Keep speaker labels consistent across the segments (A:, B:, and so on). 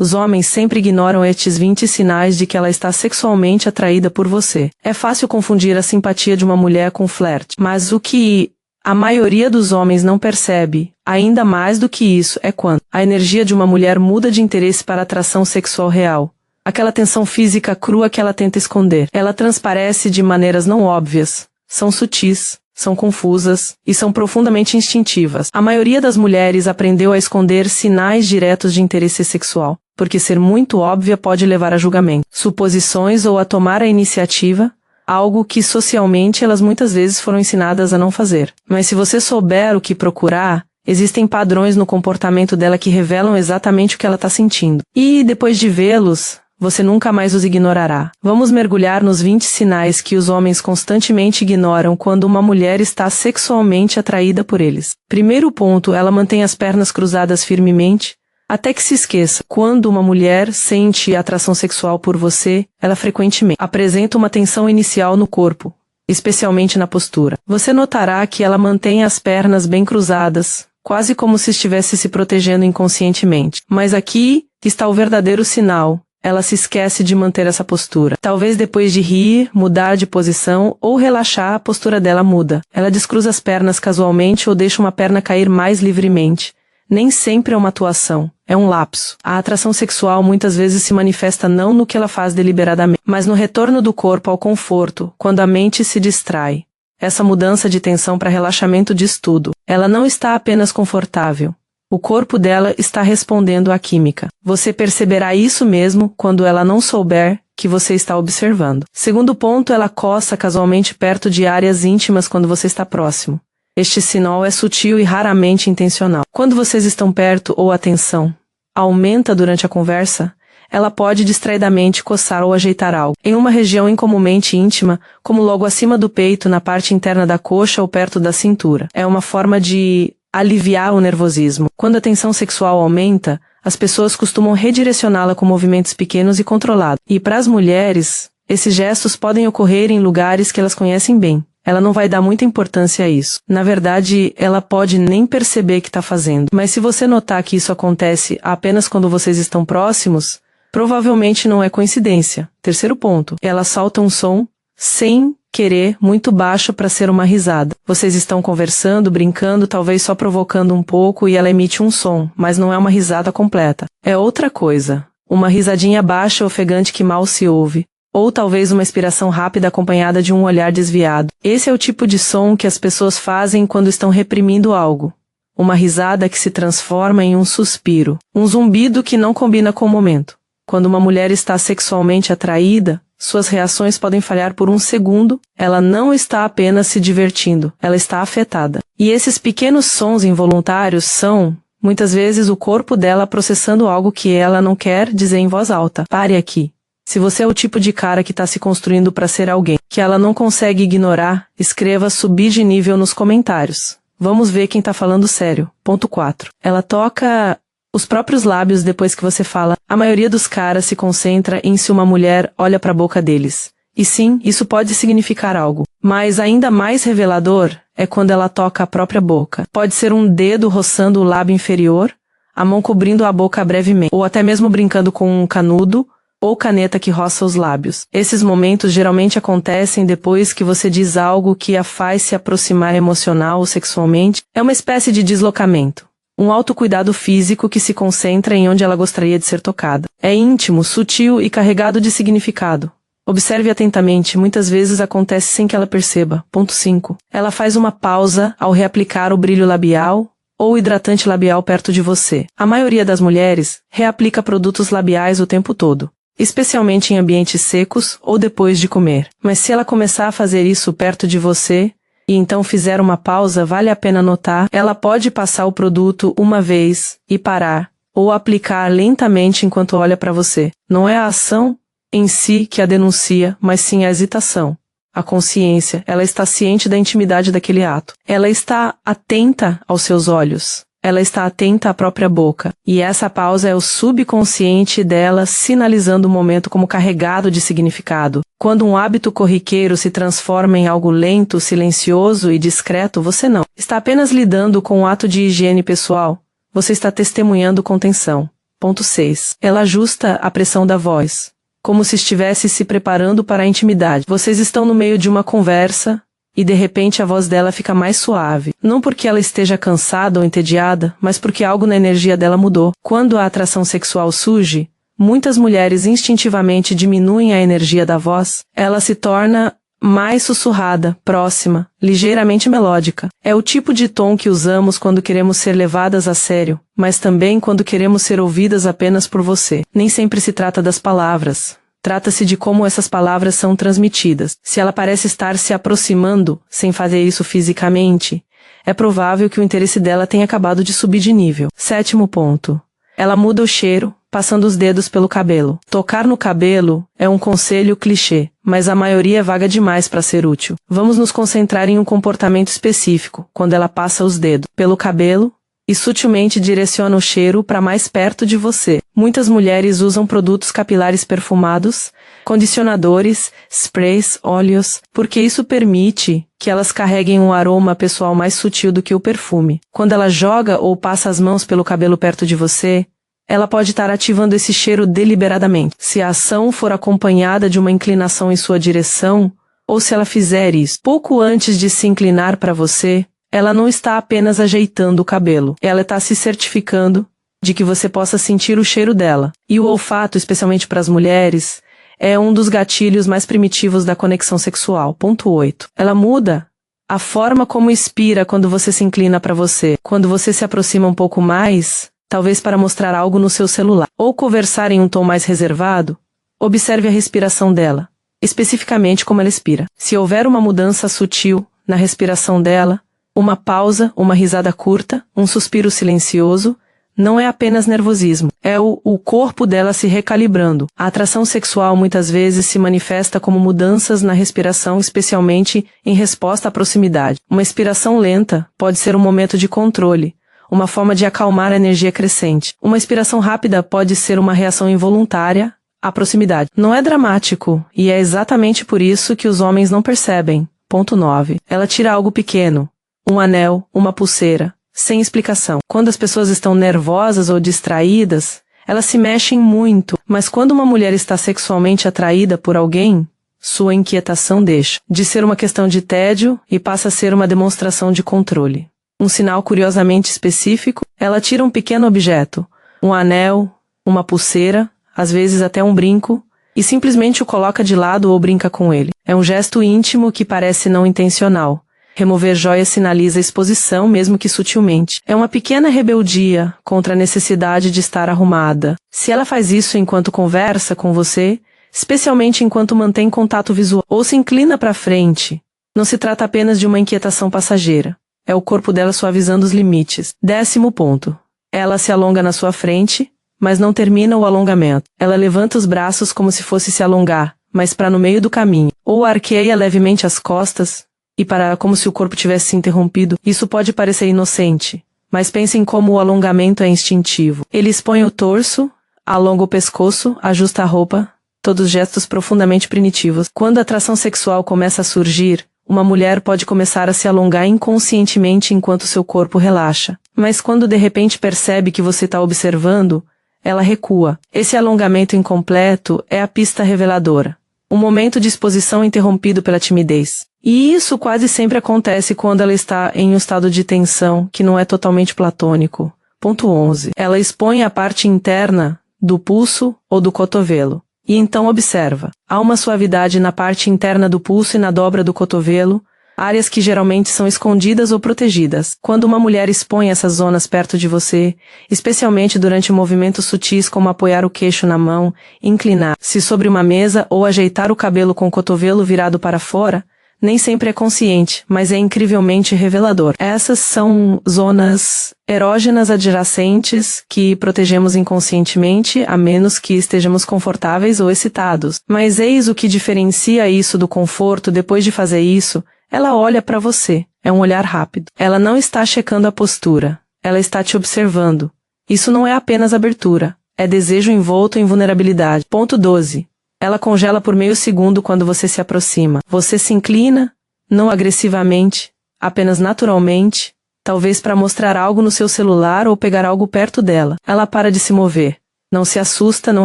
A: Os homens sempre ignoram estes 20 sinais de que ela está sexualmente atraída por você. É fácil confundir a simpatia de uma mulher com flerte, mas o que a maioria dos homens não percebe, ainda mais do que isso, é quando a energia de uma mulher muda de interesse para atração sexual real. Aquela tensão física crua que ela tenta esconder. Ela transparece de maneiras não óbvias, são sutis, são confusas e são profundamente instintivas. A maioria das mulheres aprendeu a esconder sinais diretos de interesse sexual, porque ser muito óbvia pode levar a julgamento, suposições ou a tomar a iniciativa, algo que socialmente elas muitas vezes foram ensinadas a não fazer. Mas se você souber o que procurar, existem padrões no comportamento dela que revelam exatamente o que ela está sentindo. E depois de vê-los, você nunca mais os ignorará. Vamos mergulhar nos 20 sinais que os homens constantemente ignoram quando uma mulher está sexualmente atraída por eles. Primeiro ponto, ela mantém as pernas cruzadas firmemente, até que se esqueça. Quando uma mulher sente atração sexual por você, ela frequentemente apresenta uma tensão inicial no corpo, especialmente na postura. Você notará que ela mantém as pernas bem cruzadas, quase como se estivesse se protegendo inconscientemente. Mas aqui está o verdadeiro sinal. Ela se esquece de manter essa postura. Talvez depois de rir, mudar de posição ou relaxar, a postura dela muda. Ela descruza as pernas casualmente ou deixa uma perna cair mais livremente. Nem sempre é uma atuação, é um lapso. A atração sexual muitas vezes se manifesta não no que ela faz deliberadamente, mas no retorno do corpo ao conforto, quando a mente se distrai. Essa mudança de tensão para relaxamento diz tudo. Ela não está apenas confortável. O corpo dela está respondendo à química. Você perceberá isso mesmo quando ela não souber que você está observando. Segundo ponto, ela coça casualmente perto de áreas íntimas quando você está próximo. Este sinal é sutil e raramente intencional. Quando vocês estão perto ou a tensão aumenta durante a conversa, ela pode distraidamente coçar ou ajeitar algo em uma região incomumente íntima, como logo acima do peito, na parte interna da coxa ou perto da cintura. É uma forma de aliviar o nervosismo. Quando a tensão sexual aumenta, as pessoas costumam redirecioná-la com movimentos pequenos e controlados. E para as mulheres, esses gestos podem ocorrer em lugares que elas conhecem bem. Ela não vai dar muita importância a isso. Na verdade, ela pode nem perceber que está fazendo. Mas se você notar que isso acontece apenas quando vocês estão próximos, provavelmente não é coincidência. Terceiro ponto, ela solta um som sem querer, muito baixo para ser uma risada. Vocês estão conversando, brincando, talvez só provocando um pouco e ela emite um som, mas não é uma risada completa. É outra coisa. Uma risadinha baixa, ofegante que mal se ouve. Ou talvez uma expiração rápida acompanhada de um olhar desviado. Esse é o tipo de som que as pessoas fazem quando estão reprimindo algo. Uma risada que se transforma em um suspiro. Um zumbido que não combina com o momento. Quando uma mulher está sexualmente atraída, suas reações podem falhar por um segundo. Ela não está apenas se divertindo, ela está afetada. E esses pequenos sons involuntários são, muitas vezes, o corpo dela processando algo que ela não quer dizer em voz alta. Pare aqui. Se você é o tipo de cara que está se construindo para ser alguém que ela não consegue ignorar, escreva subir de nível nos comentários. Vamos ver quem está falando sério. Ponto 4. Ela toca os próprios lábios depois que você fala. A maioria dos caras se concentra em se uma mulher olha para a boca deles. E sim, isso pode significar algo. Mas ainda mais revelador é quando ela toca a própria boca. Pode ser um dedo roçando o lábio inferior, a mão cobrindo a boca brevemente, ou até mesmo brincando com um canudo ou caneta que roça os lábios. Esses momentos geralmente acontecem depois que você diz algo que a faz se aproximar emocional ou sexualmente. É uma espécie de deslocamento. Um autocuidado físico que se concentra em onde ela gostaria de ser tocada. É íntimo, sutil e carregado de significado. Observe atentamente, muitas vezes acontece sem que ela perceba. Ponto 5. Ela faz uma pausa ao reaplicar o brilho labial ou hidratante labial perto de você. A maioria das mulheres reaplica produtos labiais o tempo todo, especialmente em ambientes secos ou depois de comer. Mas se ela começar a fazer isso perto de você, e então fizer uma pausa, vale a pena notar, ela pode passar o produto uma vez e parar, ou aplicar lentamente enquanto olha para você. Não é a ação em si que a denuncia, mas sim a hesitação. A consciência, ela está ciente da intimidade daquele ato. Ela está atenta aos seus olhos. Ela está atenta à própria boca. E essa pausa é o subconsciente dela sinalizando o momento como carregado de significado. Quando um hábito corriqueiro se transforma em algo lento, silencioso e discreto, você não está apenas lidando com um ato de higiene pessoal. Você está testemunhando contenção. Ponto 6. Ela ajusta a pressão da voz, como se estivesse se preparando para a intimidade. Vocês estão no meio de uma conversa, e de repente a voz dela fica mais suave. Não porque ela esteja cansada ou entediada, mas porque algo na energia dela mudou. Quando a atração sexual surge, muitas mulheres instintivamente diminuem a energia da voz. Ela se torna mais sussurrada, próxima, ligeiramente melódica. É o tipo de tom que usamos quando queremos ser levadas a sério, mas também quando queremos ser ouvidas apenas por você. Nem sempre se trata das palavras. Trata-se de como essas palavras são transmitidas. Se ela parece estar se aproximando, sem fazer isso fisicamente, é provável que o interesse dela tenha acabado de subir de nível. 7º ponto. Ela muda o cheiro, passando os dedos pelo cabelo. Tocar no cabelo é um conselho clichê, mas a maioria é vaga demais para ser útil. Vamos nos concentrar em um comportamento específico, quando ela passa os dedos pelo cabelo e sutilmente direciona o cheiro para mais perto de você. Muitas mulheres usam produtos capilares perfumados, condicionadores, sprays, óleos, porque isso permite que elas carreguem um aroma pessoal mais sutil do que o perfume. Quando ela joga ou passa as mãos pelo cabelo perto de você, ela pode estar ativando esse cheiro deliberadamente. Se a ação for acompanhada de uma inclinação em sua direção, ou se ela fizer isso pouco antes de se inclinar para você, ela não está apenas ajeitando o cabelo. Ela está se certificando de que você possa sentir o cheiro dela. E o olfato, especialmente para as mulheres, é um dos gatilhos mais primitivos da conexão sexual. Ponto 8. Ela muda a forma como expira quando você se inclina para você. Quando você se aproxima um pouco mais, talvez para mostrar algo no seu celular, ou conversar em um tom mais reservado, observe a respiração dela, especificamente como ela expira. Se houver uma mudança sutil na respiração dela, uma pausa, uma risada curta, um suspiro silencioso, não é apenas nervosismo, é o corpo dela se recalibrando. A atração sexual muitas vezes se manifesta como mudanças na respiração, especialmente em resposta à proximidade. Uma expiração lenta pode ser um momento de controle, uma forma de acalmar a energia crescente. Uma expiração rápida pode ser uma reação involuntária à proximidade. Não é dramático, e é exatamente por isso que os homens não percebem. Ponto 9. Ela tira algo pequeno, um anel, uma pulseira, sem explicação. Quando as pessoas estão nervosas ou distraídas, elas se mexem muito, mas quando uma mulher está sexualmente atraída por alguém, sua inquietação deixa de ser uma questão de tédio e passa a ser uma demonstração de controle. Um sinal curiosamente específico, ela tira um pequeno objeto, um anel, uma pulseira, às vezes até um brinco, e simplesmente o coloca de lado ou brinca com ele. É um gesto íntimo que parece não intencional. Remover joias sinaliza exposição, mesmo que sutilmente. É uma pequena rebeldia contra a necessidade de estar arrumada. Se ela faz isso enquanto conversa com você, especialmente enquanto mantém contato visual, ou se inclina para frente, não se trata apenas de uma inquietação passageira. É o corpo dela suavizando os limites. 10º ponto. Ela se alonga na sua frente, mas não termina o alongamento. Ela levanta os braços como se fosse se alongar, mas para no meio do caminho. Ou arqueia levemente as costas, e para como se o corpo tivesse se interrompido. Isso pode parecer inocente, mas pense em como o alongamento é instintivo. Ele expõe o torso, alonga o pescoço, ajusta a roupa, todos gestos profundamente primitivos. Quando a atração sexual começa a surgir, uma mulher pode começar a se alongar inconscientemente enquanto seu corpo relaxa. Mas quando de repente percebe que você está observando, ela recua. Esse alongamento incompleto é a pista reveladora. Um momento de exposição interrompido pela timidez. E isso quase sempre acontece quando ela está em um estado de tensão que não é totalmente platônico. Ponto 11. Ela expõe a parte interna do pulso ou do cotovelo. E então observa. Há uma suavidade na parte interna do pulso e na dobra do cotovelo, áreas que geralmente são escondidas ou protegidas. Quando uma mulher expõe essas zonas perto de você, especialmente durante movimentos sutis como apoiar o queixo na mão, inclinar-se sobre uma mesa ou ajeitar o cabelo com o cotovelo virado para fora, nem sempre é consciente, mas é incrivelmente revelador. Essas são zonas erógenas adjacentes que protegemos inconscientemente, a menos que estejamos confortáveis ou excitados. Mas eis o que diferencia isso do conforto. Depois de fazer isso, ela olha para você. É um olhar rápido. Ela não está checando a postura. Ela está te observando. Isso não é apenas abertura. É desejo envolto em vulnerabilidade. Ponto 12. Ela congela por meio segundo quando você se aproxima. Você se inclina, não agressivamente, apenas naturalmente, talvez para mostrar algo no seu celular ou pegar algo perto dela. Ela para de se mover. Não se assusta, não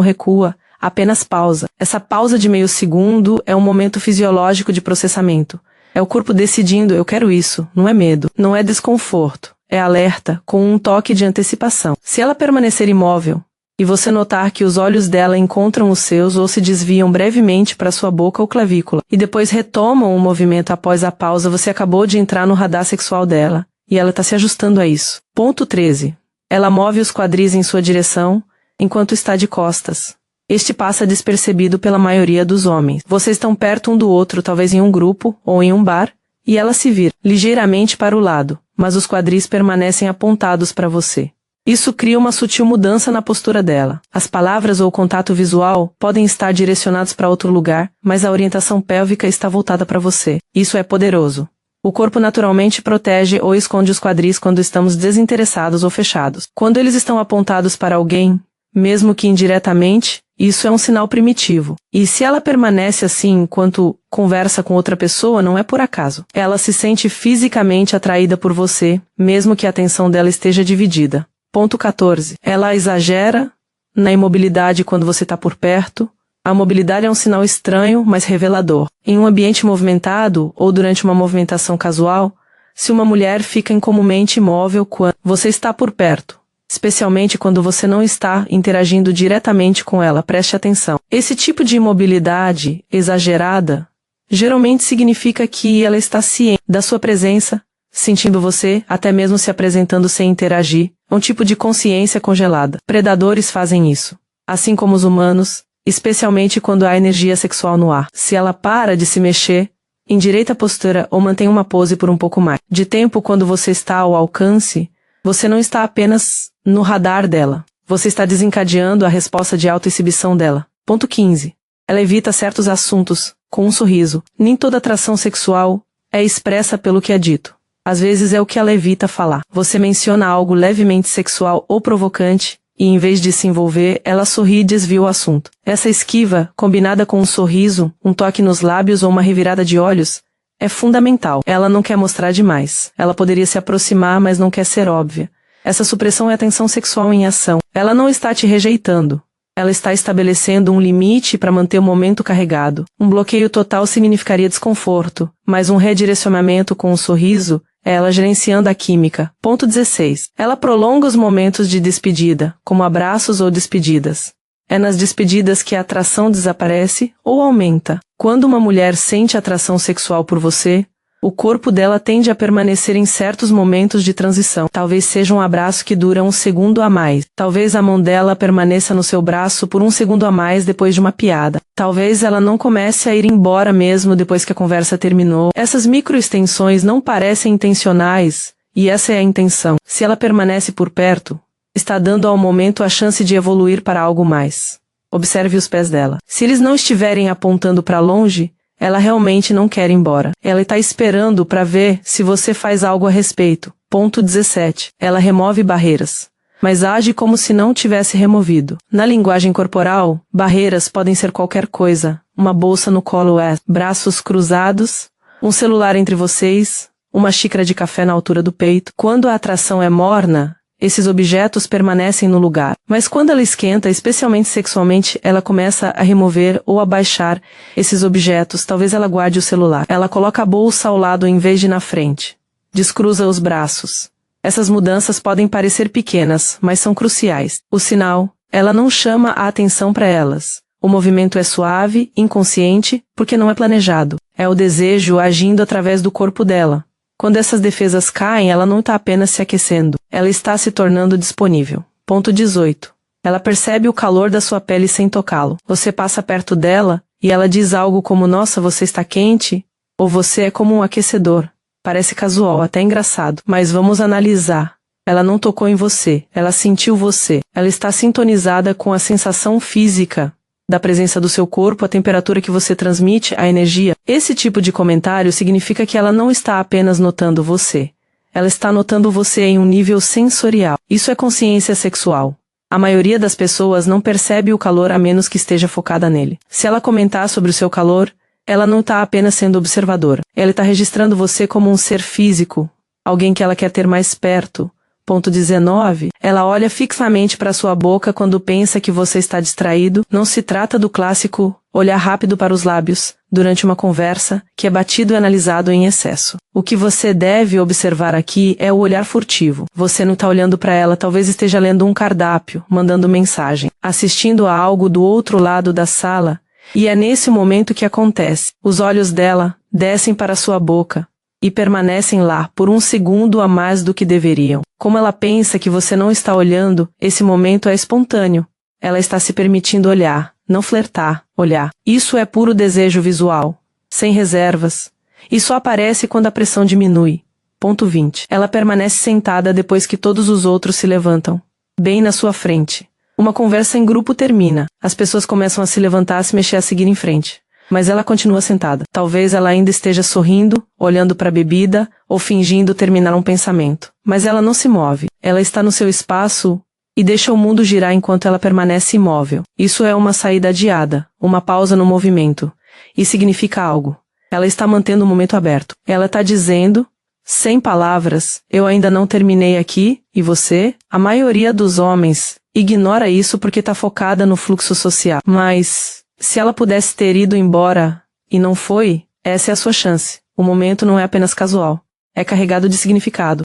A: recua, apenas pausa. Essa pausa de meio segundo é um momento fisiológico de processamento. É o corpo decidindo, eu quero isso, não é medo, não é desconforto, é alerta, com um toque de antecipação. Se ela permanecer imóvel, e você notar que os olhos dela encontram os seus ou se desviam brevemente para sua boca ou clavícula, e depois retomam o movimento após a pausa, você acabou de entrar no radar sexual dela, e ela está se ajustando a isso. Ponto 13. Ela move os quadris em sua direção, enquanto está de costas. Este passa despercebido pela maioria dos homens. Vocês estão perto um do outro, talvez em um grupo ou em um bar, e ela se vira ligeiramente para o lado, mas os quadris permanecem apontados para você. Isso cria uma sutil mudança na postura dela. As palavras ou o contato visual podem estar direcionados para outro lugar, mas a orientação pélvica está voltada para você. Isso é poderoso. O corpo naturalmente protege ou esconde os quadris quando estamos desinteressados ou fechados. Quando eles estão apontados para alguém, mesmo que indiretamente, isso é um sinal primitivo. E se ela permanece assim enquanto conversa com outra pessoa, não é por acaso. Ela se sente fisicamente atraída por você, mesmo que a atenção dela esteja dividida. Ponto 14. Ela exagera na imobilidade quando você está por perto. A mobilidade é um sinal estranho, mas revelador. Em um ambiente movimentado ou durante uma movimentação casual, se uma mulher fica incomumente imóvel quando você está por perto, especialmente quando você não está interagindo diretamente com ela, preste atenção. Esse tipo de imobilidade exagerada geralmente significa que ela está ciente da sua presença, sentindo você, até mesmo se apresentando sem interagir, um tipo de consciência congelada. Predadores fazem isso, assim como os humanos, especialmente quando há energia sexual no ar. Se ela para de se mexer, endireita a postura ou mantém uma pose por um pouco mais de tempo quando você está ao alcance, você não está apenas no radar dela. Você está desencadeando a resposta de autoexibição dela. Ponto 15. Ela evita certos assuntos, com um sorriso. Nem toda atração sexual é expressa pelo que é dito. Às vezes é o que ela evita falar. Você menciona algo levemente sexual ou provocante, e em vez de se envolver, ela sorri e desvia o assunto. Essa esquiva, combinada com um sorriso, um toque nos lábios ou uma revirada de olhos, é fundamental. Ela não quer mostrar demais. Ela poderia se aproximar, mas não quer ser óbvia. Essa supressão é a tensão sexual em ação. Ela não está te rejeitando. Ela está estabelecendo um limite para manter o momento carregado. Um bloqueio total significaria desconforto, mas um redirecionamento com um sorriso é ela gerenciando a química. Ponto 16. Ela prolonga os momentos de despedida, como abraços ou despedidas. É nas despedidas que a atração desaparece ou aumenta. Quando uma mulher sente atração sexual por você, o corpo dela tende a permanecer em certos momentos de transição. Talvez seja um abraço que dura um segundo a mais. Talvez a mão dela permaneça no seu braço por um segundo a mais depois de uma piada. Talvez ela não comece a ir embora mesmo depois que a conversa terminou. Essas microextensões não parecem intencionais, e essa é a intenção. Se ela permanece por perto, está dando ao momento a chance de evoluir para algo mais. Observe os pés dela. Se eles não estiverem apontando para longe, ela realmente não quer ir embora. Ela está esperando para ver se você faz algo a respeito. Ponto 17. Ela remove barreiras, mas age como se não tivesse removido. Na linguagem corporal, barreiras podem ser qualquer coisa. Uma bolsa no colo braços cruzados, um celular entre vocês, uma xícara de café na altura do peito. Quando a atração é morna, esses objetos permanecem no lugar. Mas quando ela esquenta, especialmente sexualmente, ela começa a remover ou abaixar esses objetos. Talvez ela guarde o celular. Ela coloca a bolsa ao lado em vez de na frente. Descruza os braços. Essas mudanças podem parecer pequenas, mas são cruciais. O sinal, ela não chama a atenção para elas. O movimento é suave, inconsciente, porque não é planejado. É o desejo agindo através do corpo dela. Quando essas defesas caem, ela não está apenas se aquecendo, ela está se tornando disponível. Ponto 18. Ela percebe o calor da sua pele sem tocá-lo. Você passa perto dela, e ela diz algo como, nossa, você está quente? Ou você é como um aquecedor. Parece casual, até engraçado. Mas vamos analisar. Ela não tocou em você, ela sentiu você. Ela está sintonizada com a sensação física da presença do seu corpo, a temperatura que você transmite, a energia. Esse tipo de comentário significa que ela não está apenas notando você. Ela está notando você em um nível sensorial. Isso é consciência sexual. A maioria das pessoas não percebe o calor a menos que esteja focada nele. Se ela comentar sobre o seu calor, ela não está apenas sendo observadora. Ela está registrando você como um ser físico, alguém que ela quer ter mais perto, Ponto 19. Ela olha fixamente para sua boca quando pensa que você está distraído. Não se trata do clássico olhar rápido para os lábios durante uma conversa, que é batido e analisado em excesso. O que você deve observar aqui é o olhar furtivo. Você não está olhando para ela, talvez esteja lendo um cardápio, mandando mensagem, assistindo a algo do outro lado da sala, e é nesse momento que acontece. Os olhos dela descem para sua boca e permanecem lá por um segundo a mais do que deveriam. Como ela pensa que você não está olhando, esse momento é espontâneo. Ela está se permitindo olhar, não flertar, olhar. Isso é puro desejo visual, sem reservas, e só aparece quando a pressão diminui. Ponto 20. Ela permanece sentada depois que todos os outros se levantam, bem na sua frente. Uma conversa em grupo termina. As pessoas começam a se levantar, a se mexer, a seguir em frente. Mas ela continua sentada. Talvez ela ainda esteja sorrindo, olhando para a bebida, ou fingindo terminar um pensamento. Mas ela não se move. Ela está no seu espaço e deixa o mundo girar enquanto ela permanece imóvel. Isso é uma saída adiada, uma pausa no movimento. E significa algo. Ela está mantendo o momento aberto. Ela está dizendo, sem palavras, eu ainda não terminei aqui, e você? A maioria dos homens ignora isso porque está focada no fluxo social. Mas se ela pudesse ter ido embora, e não foi, essa é a sua chance. O momento não é apenas casual. É carregado de significado.